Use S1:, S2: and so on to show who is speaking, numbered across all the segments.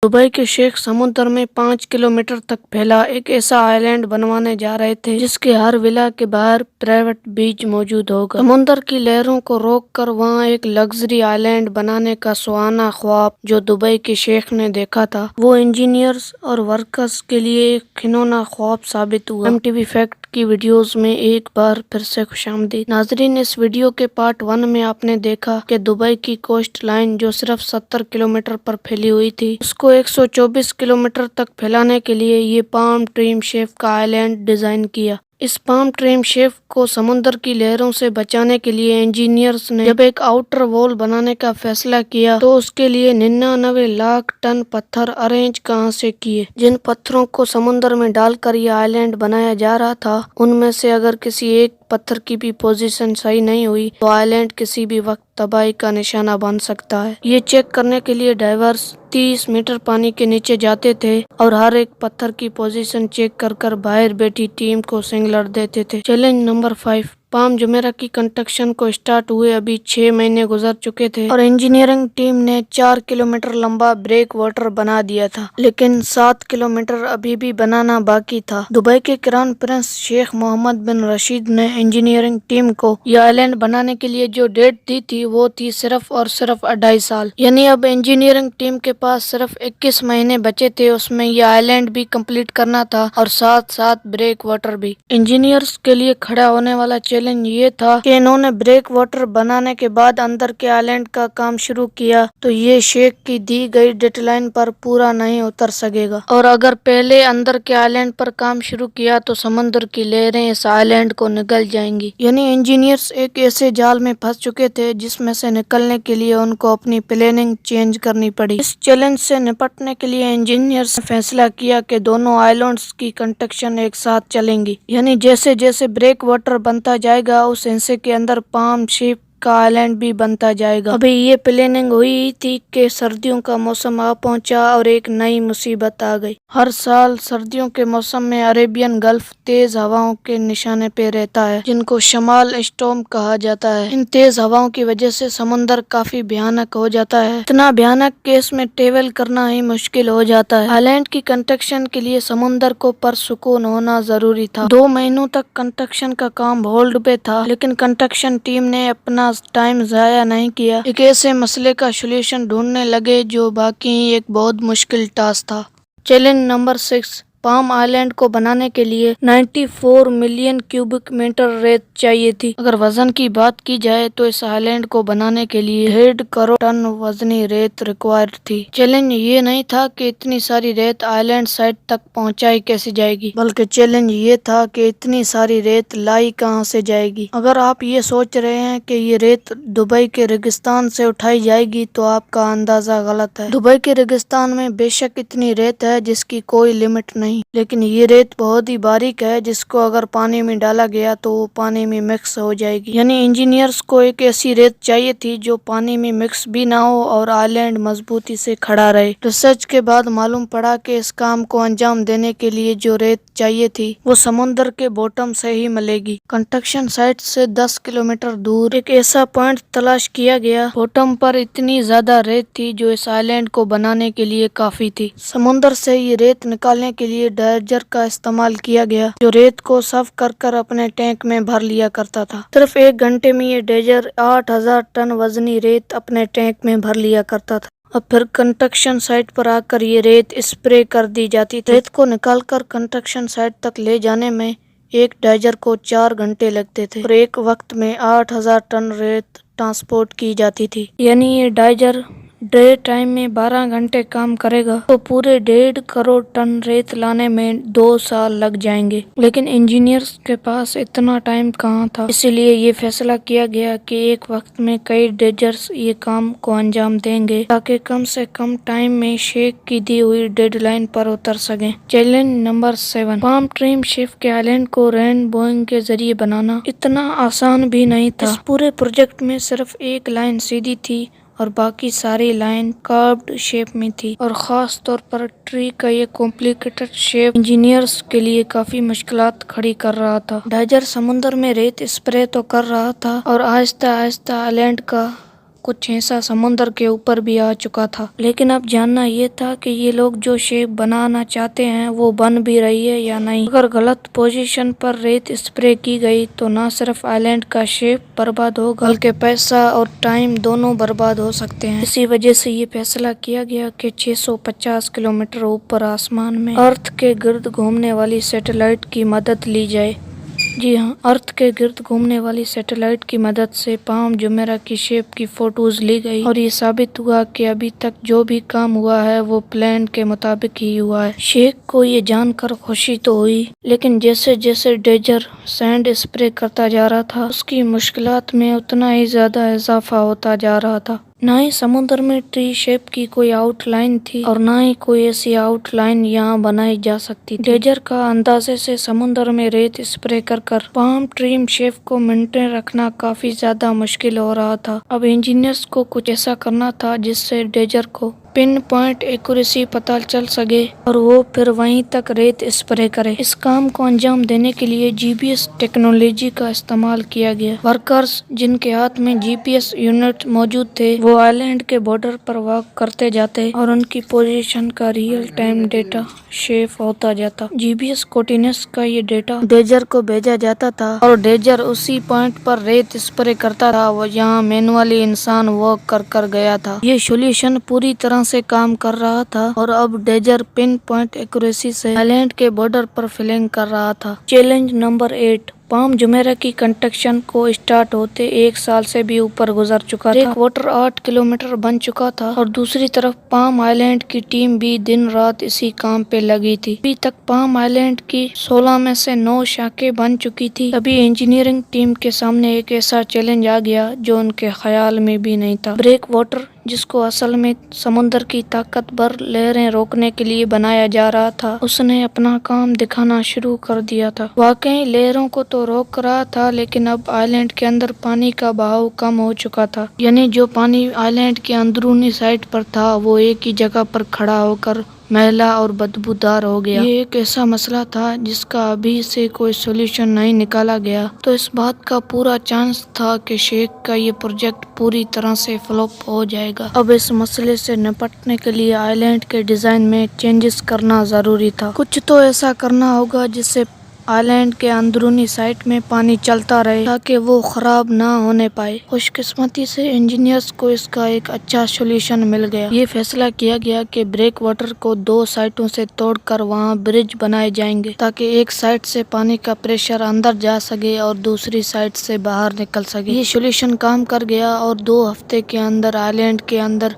S1: Dubai के शेख समुद्र में 5 किलोमीटर तक फैला एक ऐसा आइलैंड बनवाने जा रहे थे जिसके हर विला के बाहर प्राइवेट बीच मौजूद होगा। समुद्र की लहरों को रोककर वहां एक लग्जरी आइलैंड बनाने का सुहाना ख्वाब जो दुबई के शेख ने देखा था, वो इंजीनियर्स और वर्कर्स के लिए एक खिलौना ख्वाब साबित हुआ। एमटीवी फैक्ट की वीडियोस में एक बार फिर से खुशामदीद नाजरीन। इस वीडियो के पार्ट 1 में आपने देखा कि दुबई की कोस्ट लाइन जो सिर्फ 70 किलोमीटर पर फैली हुई थी, उसको 124 किलोमीटर तक फैलाने के लिए ये पाम ट्रीम शेप का आइलैंड डिजाइन किया। इस पाम ट्रीम शेप को समुद्र की लहरों से बचाने के लिए इंजीनियर्स ने जब एक आउटर वॉल बनाने का फैसला किया तो उसके लिए 99 लाख टन पत्थर अरेंज कहां से किए। जिन पत्थरों को समुद्र में डालकर यह आइलैंड बनाया जा रहा था, उनमें से अगर किसी एक पत्थर की भी पोजीशन सही नहीं हुई तो आइलैंड किसी भी वक्त तबाही का निशाना बन सकता है। ये चेक करने के लिए डाइवर्स 30 मीटर पानी के नीचे जाते थे और हर एक पत्थर की पोजीशन चेक कर बाहर बैठी टीम को सिग्नल देते थे। Challenge number 5। पाम जुमेरा की कंस्ट्रक्शन को स्टार्ट हुए अभी 6 महीने गुजर चुके थे और इंजीनियरिंग टीम ने 4 किलोमीटर लंबा ब्रेक वाटर बना दिया था, लेकिन 7 किलोमीटर अभी भी बनाना बाकी था। दुबई के क्राउन प्रिंस शेख मोहम्मद बिन रशीद ने इंजीनियरिंग टीम को यह आइलैंड बनाने के लिए जो डेट दी थी वो थी सिर्फ और सिर्फ 2.5 साल। यानी अब इंजीनियरिंग टीम के पास सिर्फ 21 महीने बचे थे, उसमें यह आइलैंड भी कंप्लीट करना था और साथ साथ ब्रेक वाटर भी। इंजीनियर्स के लिए खड़ा होने वाला चैलेंज ये था कि इन्होंने ब्रेक वाटर बनाने के बाद अंदर के आइलैंड का काम शुरू किया तो ये शेख की दी गई डेडलाइन पर पूरा नहीं उतर सकेगा, और अगर पहले अंदर के आइलैंड पर काम शुरू किया तो समुद्र की लहरें इस आइलैंड को निगल जाएंगी। यानी इंजीनियर्स एक ऐसे जाल में फंस चुके थे जिसमें से निकलने के लिए उनको अपनी प्लानिंग चेंज करनी पड़ी। इस चैलेंज से निपटने के लिए इंजीनियर्स ने फैसला किया कि दोनों आइलैंड्स की कंस्ट्रक्शन एक साथ चलेंगी। यानी जैसे जैसे ब्रेक वाटर बनता जाएगा उस हिस्से के अंदर पाम शेप का आइलैंड भी बनता जाएगा। अभी ये प्लानिंग हुई थी कि सर्दियों का मौसम आ पहुंचा और एक नई मुसीबत आ गई। हर साल सर्दियों के मौसम में अरेबियन गल्फ तेज हवाओं के निशाने पे रहता है, जिनको शमाल स्टॉर्म कहा जाता है। इन तेज हवाओं की वजह से समुद्र काफी भयानक हो जाता है, इतना भयानक कि इसमें ट्रेवल करना ही मुश्किल हो जाता है। आइलैंड की कंस्ट्रक्शन के लिए समुद्र को परसुकून होना जरूरी था। 2 महीनों तक कंस्ट्रक्शन का काम होल्ड पे था, लेकिन कंस्ट्रक्शन टीम ने अपना टाइम जाया नहीं किया। एक ऐसे मसले का सॉल्यूशन ढूंढने लगे जो बाकी ही एक बहुत मुश्किल टास्क था। Challenge number 6। पाम आइलैंड को बनाने के लिए 94 मिलियन क्यूबिक मीटर रेत चाहिए थी। अगर वजन की बात की जाए तो इस आइलैंड को बनाने के लिए 1.5 करोड़ टन वजनी रेत रिक्वायर्ड थी। चैलेंज ये नहीं था कि इतनी सारी रेत आइलैंड साइड तक पहुंचाई कैसे जाएगी, बल्कि चैलेंज ये था कि इतनी सारी रेत लाई कहां से जाएगी। अगर आप ये सोच रहे हैं कि ये रेत दुबई के रेगिस्तान से उठाई जाएगी तो आपका अंदाजा गलत है। दुबई के रेगिस्तान में बेशक इतनी रेत है जिसकी कोई लिमिट नहीं, लेकिन ये रेत बहुत ही बारीक है जिसको अगर पानी में डाला गया तो वो पानी में मिक्स हो जाएगी। यानी इंजीनियर्स को एक ऐसी रेत चाहिए थी जो पानी में मिक्स भी ना हो और आइलैंड मजबूती से खड़ा रहे। रिसर्च के बाद मालूम पड़ा कि इस काम को अंजाम देने के लिए जो रेत चाहिए थी वो समुद्र के बॉटम से ही मिलेगी। कंस्ट्रक्शन साइट से 10 किलोमीटर दूर एक ऐसा पॉइंट तलाश किया गया। बॉटम पर इतनी ज्यादा रेत थी जो इस आइलैंड को बनाने के लिए काफी थी। समुद्र से ये रेत निकालने के लिए ड्रेजर का इस्तेमाल किया गया जो रेत को साफ कर अपने टैंक में भर लिया करता था। सिर्फ 1 घंटे में ये ड्रेजर 8000 टन वजनी रेत अपने टैंक में भर लिया करता था। अब फिर कंस्ट्रक्शन साइट पर आकर ये रेत स्प्रे कर दी जाती थी। रेत को निकालकर कंस्ट्रक्शन साइट तक ले जाने में एक ड्रेजर को 4 घंटे लगते थे और एक वक्त में 8000 टन रेत ट्रांसपोर्ट की जाती थी। यानी ये ड्रेजर डे टाइम में 12 घंटे काम करेगा तो पूरे 1.5 करोड़ टन रेत लाने में 2 साल लग जाएंगे। लेकिन इंजीनियर्स के पास इतना टाइम कहाँ था, इसीलिए ये फैसला किया गया कि एक वक्त में कई ड्रेजर्स ये काम को अंजाम देंगे ताकि कम से कम टाइम में शेख की दी हुई डेडलाइन पर उतर सके। Challenge number 7। Palm trim chef के आइलैंड को रेन बोइंग के जरिए बनाना इतना आसान भी नहीं था। इस पूरे प्रोजेक्ट में सिर्फ एक लाइन सीधी थी और बाकी सारी लाइन कर्व्ड शेप में थी, और खास तौर पर ट्री का ये कॉम्प्लिकेटेड शेप इंजीनियर्स के लिए काफी मुश्किलात खड़ी कर रहा था। ड्रेजर समुद्र में रेत स्प्रे तो कर रहा था और आहिस्ता आहिस्ता आइलैंड का कुछ हिस्सा समुद्र के ऊपर भी आ चुका था। लेकिन अब जानना ये था कि ये लोग जो शेप बनाना चाहते हैं वो बन भी रही है या नहीं। अगर गलत पोजीशन पर रेत स्प्रे की गई तो न सिर्फ आइलैंड का शेप बर्बाद होगा बल्कि पैसा और टाइम दोनों बर्बाद हो सकते हैं। इसी वजह से ये फैसला किया गया कि 650 किलोमीटर ऊपर आसमान में अर्थ के गिर्द घूमने वाली सैटेलाइट की मदद ली जाए। जी हाँ, अर्थ के गिर्द घूमने वाली सैटेलाइट की मदद से पाम जुमेरा की शेप की फोटोज ली गई और ये साबित हुआ कि अभी तक जो भी काम हुआ है वो प्लान के मुताबिक ही हुआ है। शेख को ये जानकर खुशी तो हुई, लेकिन जैसे जैसे डेजर सैंड स्प्रे करता जा रहा था उसकी मुश्किलात में उतना ही ज्यादा इजाफा होता जा रहा था। ना ही समुद्र में ट्री शेप की कोई आउटलाइन थी और ना ही कोई ऐसी आउटलाइन यहाँ बनाई जा सकती थी। डेजर का अंदाजे से समुद्र में रेत स्प्रे कर पाम ट्रीम शेप को मेंटेन रखना काफी ज्यादा मुश्किल हो रहा था। अब इंजीनियर्स को कुछ ऐसा करना था जिससे डेजर को पिन पॉइंट एक्यूरेसी पता चल सके और वो फिर वहीं तक रेत स्प्रे करे। इस काम को अंजाम देने के लिए जीपीएस टेक्नोलॉजी का इस्तेमाल किया गया। वर्कर्स जिनके हाथ में जीपीएस यूनिट मौजूद थे वो आइलैंड के बॉर्डर पर वॉक करते जाते और उनकी पोजीशन का रियल टाइम डेटा शेप होता जाता। जीपीएस कोऑर्डिनेट्स का ये डेटा डेजर को भेजा जाता था और डेजर उसी पॉइंट पर रेत स्प्रे करता था वो जहाँ मैनुअली इंसान वॉक कर गया था। ये सोल्यूशन पूरी तरह से काम कर रहा था और अब डेजर पिन पॉइंट एक्यूरेसी से आइलैंड के बॉर्डर पर फिलिंग कर रहा था। Challenge number 8। पाम जुमेरा की कंस्ट्रक्शन को स्टार्ट होते 1 साल से भी ऊपर गुजर चुका था। ब्रेक वाटर 8 किलोमीटर बन चुका था और दूसरी तरफ पाम आइलैंड की टीम भी दिन रात इसी काम पे लगी थी। अभी तक पाम आइलैंड की 16 में से 9 शाखें बन चुकी थी। अभी इंजीनियरिंग टीम के सामने एक ऐसा चैलेंज आ गया जो उनके ख्याल में भी नहीं था। ब्रेक वाटर जिसको असल में समुद्र की ताकतवर लहरें रोकने के लिए बनाया जा रहा था, उसने अपना काम दिखाना शुरू कर दिया था। वाकई लहरों को तो रोक रहा था, लेकिन अब आइलैंड के अंदर पानी का बहाव कम हो चुका था। यानी जो पानी आइलैंड के अंदरूनी साइड पर था वो एक ही जगह पर खड़ा होकर मैला और बदबूदार हो गया। ये एक ऐसा मसला था जिसका अभी से कोई सोल्यूशन नहीं निकाला गया, तो इस बात का पूरा चांस था कि शेख का ये प्रोजेक्ट पूरी तरह से फ्लॉप हो जाएगा। अब इस मसले से निपटने के लिए आइलैंड के डिजाइन में चेंजेस करना जरूरी था। कुछ तो ऐसा करना होगा जिससे आइलैंड के अंदरूनी साइड में पानी चलता रहे ताकि वो खराब ना होने पाए। खुशकिस्मती से इंजीनियर्स को इसका एक अच्छा सोल्यूशन मिल गया। ये फैसला किया गया कि ब्रेक वाटर को 2 साइडों से तोड़कर वहाँ ब्रिज बनाए जाएंगे ताकि एक साइड से पानी का प्रेशर अंदर जा सके और दूसरी साइड से बाहर निकल सके। ये सोल्यूशन काम कर गया और 2 हफ्ते के अंदर आइलैंड के अंदर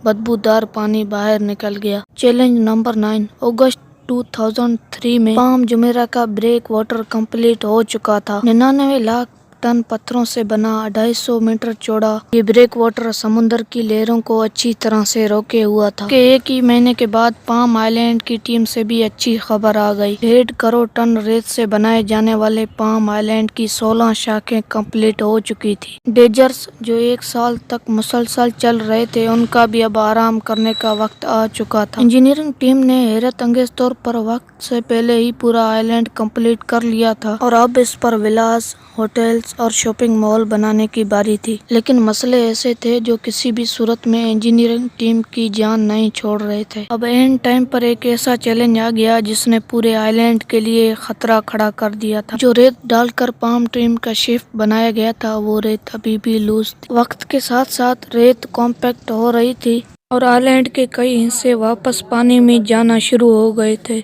S1: बदबूदार पानी बाहर निकल गया। Challenge number 9। अगस्त 2003 में पाम जुमेरा का ब्रेक वाटर कंप्लीट हो चुका था। 99 लाख टन पत्थरों से बना 250 मीटर चौड़ा ये ब्रेक वाटर समुद्र की लहरों को अच्छी तरह से रोके हुआ था। कि 1 ही महीने के बाद पाम आइलैंड की टीम से भी अच्छी खबर आ गई। 1.5 करोड़ टन रेत से बनाए जाने वाले पाम आइलैंड की 16 शाखें कंप्लीट हो चुकी थी। डेजर्स जो 1 साल तक मुसलसल चल रहे थे उनका भी अब आराम करने का वक्त आ चुका था। इंजीनियरिंग टीम ने हैरत अंगेज तौर पर वक्त से पहले ही पूरा आइलैंड कंप्लीट कर लिया था और अब इस पर विलास, होटल्स और शॉपिंग मॉल बनाने की बारी थी। लेकिन मसले ऐसे थे जो किसी भी सूरत में इंजीनियरिंग टीम की जान नहीं छोड़ रहे थे। अब एंड टाइम पर एक ऐसा चैलेंज आ गया जिसने पूरे आइलैंड के लिए खतरा खड़ा कर दिया था। जो रेत डालकर पाम ट्रीम का शेप बनाया गया था वो रेत अभी भी लूज थी। वक्त के साथ साथ रेत कॉम्पैक्ट हो रही थी और आइलैंड के कई हिस्से वापस पानी में जाना शुरू हो गए थे।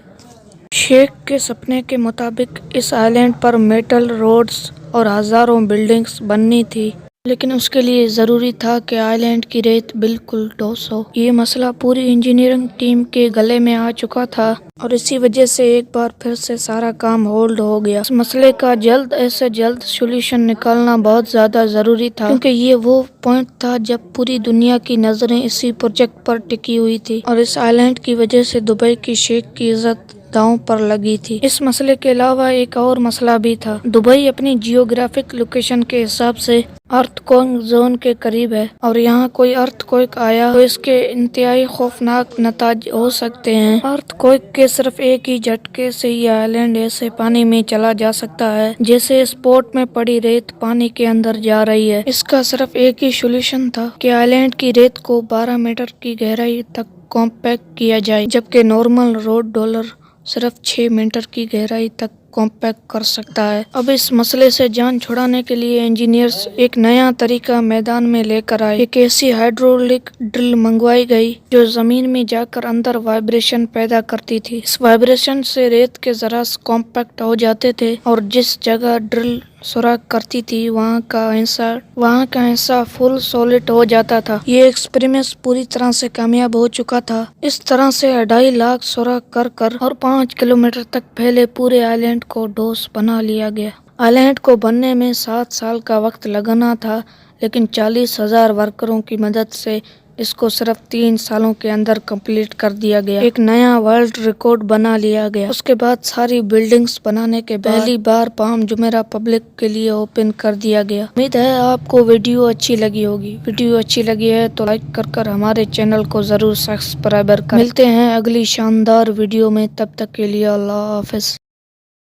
S1: शेख के सपने के मुताबिक इस आइलैंड पर मेटल रोड्स और हजारों बिल्डिंग्स बननी थी, लेकिन उसके लिए जरूरी था कि आइलैंड की रेत बिल्कुल ठोस हो। ये मसला पूरी इंजीनियरिंग टीम के गले में आ चुका था और इसी वजह से एक बार फिर से सारा काम होल्ड हो गया। इस मसले का जल्द सोल्यूशन निकालना बहुत ज्यादा जरूरी था, क्योंकि ये वो पॉइंट था जब पूरी दुनिया की नजरें इसी प्रोजेक्ट पर टिकी हुई थी और इस आइलैंड की वजह से दुबई की शेख की इज्जत दांव पर लगी थी। इस मसले के अलावा एक और मसला भी था। दुबई अपनी जियोग्राफिक लोकेशन के हिसाब से अर्थक्वेक जोन के करीब है और यहाँ कोई अर्थक्वेक आया तो इसके इंतहाई खौफनाक नतीजे हो सकते हैं। अर्थक्वेक के सिर्फ एक ही झटके से ये आइलैंड ऐसे पानी में चला जा सकता है जैसे स्पॉट में पड़ी रेत पानी के अंदर जा रही है। इसका सिर्फ एक ही सोल्यूशन था कि आइलैंड की रेत को 12 मीटर की गहराई तक कॉम्पैक्ट किया जाए, जबकि नॉर्मल रोड डॉलर सिर्फ 6 मीटर की गहराई तक कॉम्पैक्ट कर सकता है। अब इस मसले से जान छुड़ाने के लिए इंजीनियर्स एक नया तरीका मैदान में लेकर आए। एक ऐसी हाइड्रोलिक ड्रिल मंगवाई गई जो जमीन में जाकर अंदर वाइब्रेशन पैदा करती थी। इस वाइब्रेशन से रेत के जरा कॉम्पैक्ट हो जाते थे और जिस जगह ड्रिल सुराख करती थी वहाँ का हिस्सा फुल सॉलिड हो जाता था। ये एक्सपेरिमेंट पूरी तरह से कामयाब हो चुका था। इस तरह से 2.5 लाख सुराख कर और 5 किलोमीटर तक फैले पूरे आइलैंड को ठोस बना लिया गया। आइलैंड को बनने में 7 साल का वक्त लगना था, लेकिन 40,000 वर्करों की मदद से इसको सिर्फ 3 सालों के अंदर कंप्लीट कर दिया गया। एक नया वर्ल्ड रिकॉर्ड बना लिया गया। उसके बाद सारी बिल्डिंग्स बनाने के बाद पहली बार पाम जुमेरा पब्लिक के लिए ओपन कर दिया गया। उम्मीद है आपको वीडियो अच्छी लगी होगी। वीडियो अच्छी लगी है तो लाइक कर हमारे चैनल को जरूर सब्सक्राइब कर। मिलते हैं अगली शानदार वीडियो में, तब तक के लिए अल्लाह हाफिज।